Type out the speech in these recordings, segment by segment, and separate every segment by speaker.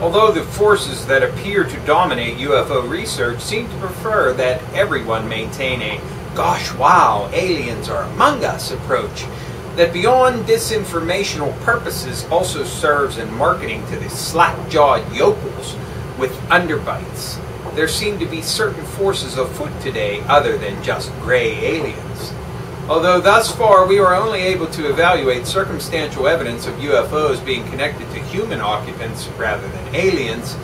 Speaker 1: Although the forces that appear to dominate UFO research seem to prefer that everyone maintain a "gosh wow, aliens are among us" approach, that beyond disinformational purposes also serves in marketing to the slack-jawed yokels with underbites. There seem to be certain forces afoot today other than just gray aliens. Although thus far we are only able to evaluate circumstantial evidence of UFOs being connected to human occupants rather than aliens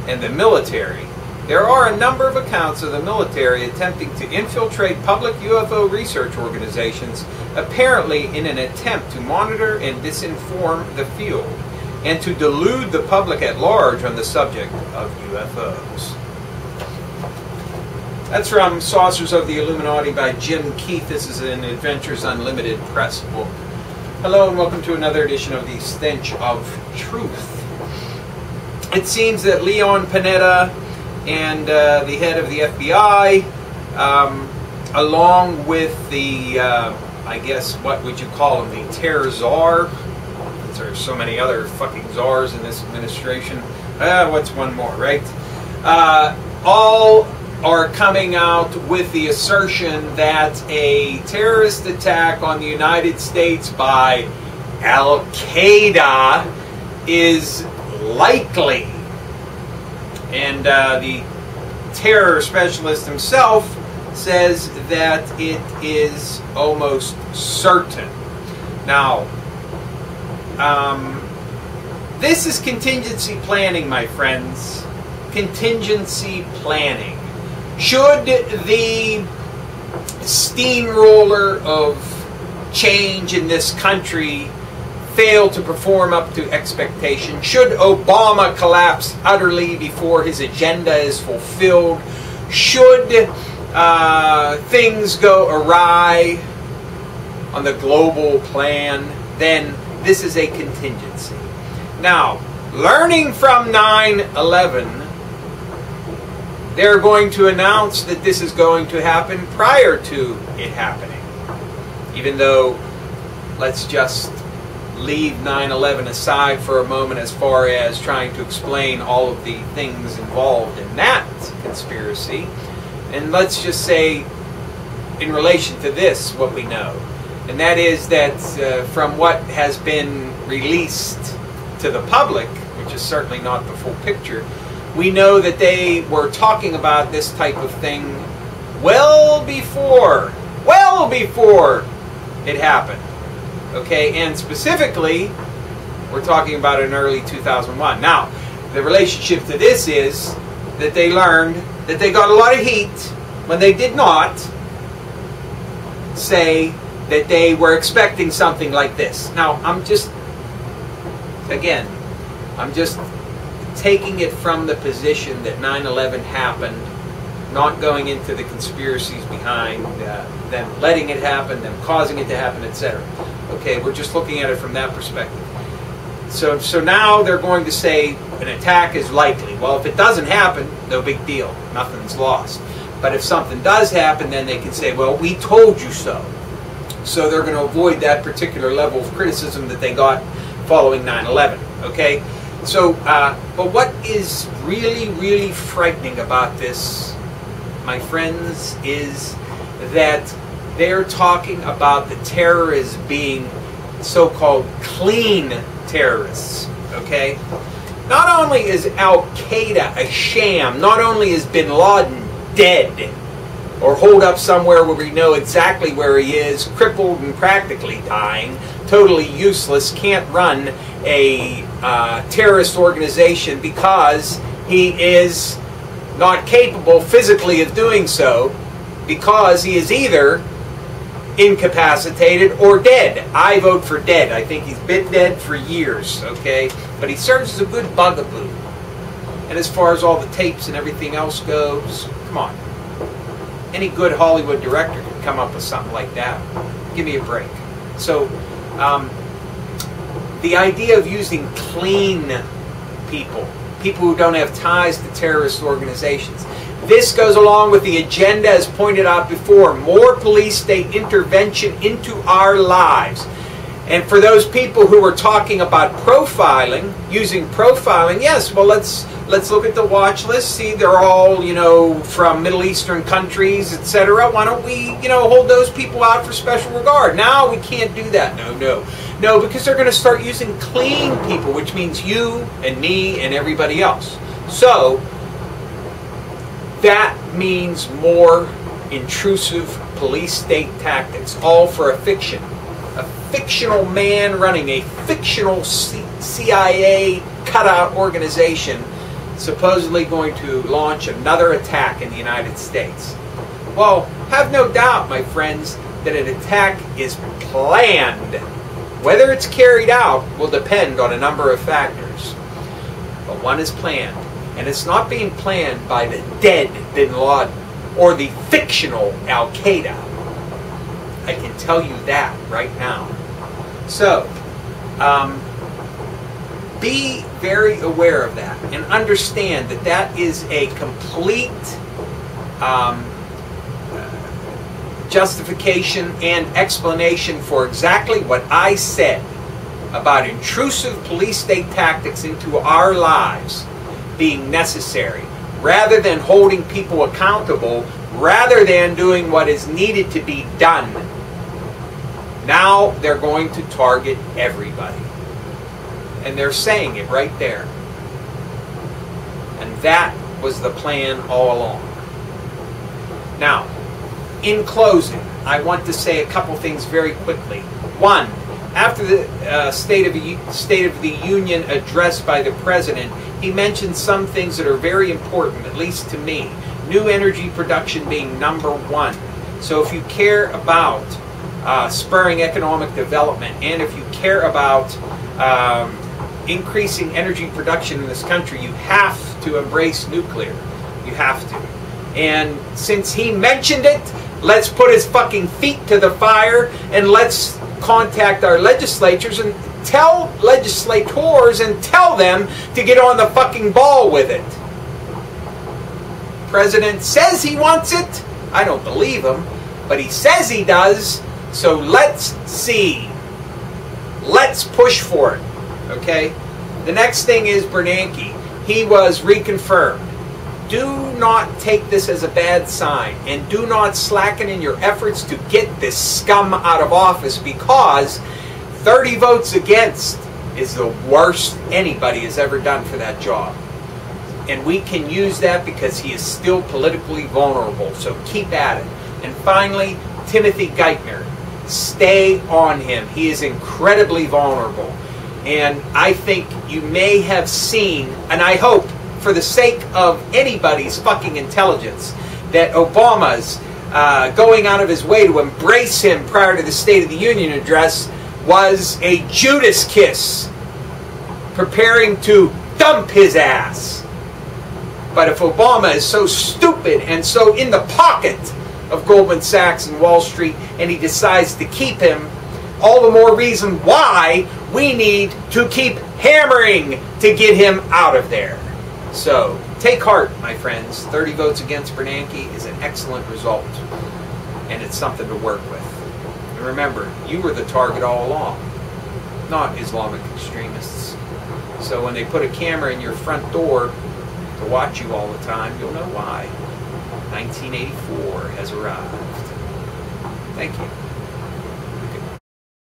Speaker 1: and the military, there are a number of accounts of the military attempting to infiltrate public UFO research organizations, apparently in an attempt to monitor and disinform the field, and to delude the public at large on the subject of UFOs. That's from Saucers of the Illuminati by Jim Keith. This is an Adventures Unlimited press book. Hello and welcome to another edition of the Stench of Truth. It seems that Leon Panetta and the head of the FBI, along with the, I guess, what would you call him, the terror czar? There are so many other fucking czars in this administration. What's one more, right? All are coming out with the assertion that a terrorist attack on the United States by Al-Qaeda is likely. And the terror specialist himself says that it is almost certain. Now, this is contingency planning, my friends. Contingency planning. Should the steamroller of change in this country fail to perform up to expectation, should Obama collapse utterly before his agenda is fulfilled, should things go awry on the global plan, then this is a contingency. Now, learning from 9/11, they're going to announce that this is going to happen prior to it happening. Even though, let's just leave 9/11 aside for a moment as far as trying to explain all of the things involved in that conspiracy. And let's just say, in relation to this, what we know. And that is that from what has been released to the public, which is certainly not the full picture, we know that they were talking about this type of thing well before it happened. Okay, and specifically, we're talking about in early 2001. Now, the relationship to this is that they learned that they got a lot of heat when they did not say that they were expecting something like this. Now, I'm just taking it from the position that 9/11 happened, not going into the conspiracies behind them letting it happen, them causing it to happen, etc. Okay, we're just looking at it from that perspective. So now they're going to say an attack is likely. Well, if it doesn't happen, no big deal. Nothing's lost. But if something does happen, then they can say, well, we told you so. So they're going to avoid that particular level of criticism that they got following 9/11. Okay? So, but what is really, really frightening about this, my friends, is that they're talking about the terrorists being so-called clean terrorists, okay? Not only is Al-Qaeda a sham, not only is Bin Laden dead, or holed up somewhere where we know exactly where he is, crippled and practically dying, totally useless, can't run a terrorist organization because he is not capable physically of doing so, because he is either incapacitated or dead. I vote for dead. I think he's been dead for years, okay? But he serves as a good bugaboo. And as far as all the tapes and everything else goes, come on. Any good Hollywood director could come up with something like that. Give me a break. So, the idea of using clean people who don't have ties to terrorist organizations, this goes along with the agenda as pointed out before, more police state intervention into our lives. And for those people who are talking about profiling, using profiling, yes, well, let's look at the watch list. See, they're all, you know, from Middle Eastern countries, etc. Why don't we, you know, hold those people out for special regard? Now we can't do that. No, because they're going to start using clean people, which means you and me and everybody else. So that means more intrusive police state tactics, all for a fiction. A fictional man running a fictional CIA cutout organization supposedly going to launch another attack in the United States. Well, have no doubt, my friends, that an attack is planned. Whether it's carried out will depend on a number of factors. But one is planned, and it's not being planned by the dead Bin Laden or the fictional Al-Qaeda. I can tell you that right now. So, be very aware of that and understand that that is a complete justification and explanation for exactly what I said about intrusive police state tactics into our lives being necessary, rather than holding people accountable, rather than doing what is needed to be done. Now they're going to target everybody. And they're saying it right there. And that was the plan all along. Now, in closing, I want to say a couple things very quickly. One, after the State of the Union address by the President, he mentioned some things that are very important, at least to me. New energy production being number one. So if you care about spurring economic development, and if you care about increasing energy production in this country, you have to embrace nuclear. You have to. And since he mentioned it, let's put his fucking feet to the fire and let's contact our legislators and tell legislators and tell them to get on the fucking ball with it. President says he wants it. I don't believe him, but he says he does. So let's see. Let's push for it. Okay? The next thing is Bernanke. He was reconfirmed. Do not take this as a bad sign, and do not slacken in your efforts to get this scum out of office, because 30 votes against is the worst anybody has ever done for that job. And we can use that because he is still politically vulnerable. So keep at it. And finally, Timothy Geithner. Stay on him. He is incredibly vulnerable. And I think you may have seen, and I hope for the sake of anybody's fucking intelligence, that Obama's going out of his way to embrace him prior to the State of the Union address was a Judas kiss, preparing to dump his ass. But if Obama is so stupid and so in the pocket of Goldman Sachs and Wall Street, and he decides to keep him, all the more reason why we need to keep hammering to get him out of there. So, take heart, my friends. 30 votes against Bernanke is an excellent result, and it's something to work with. And remember, you were the target all along, not Islamic extremists. So when they put a camera in your front door to watch you all the time, you'll know why. 1984 has arrived. Thank you.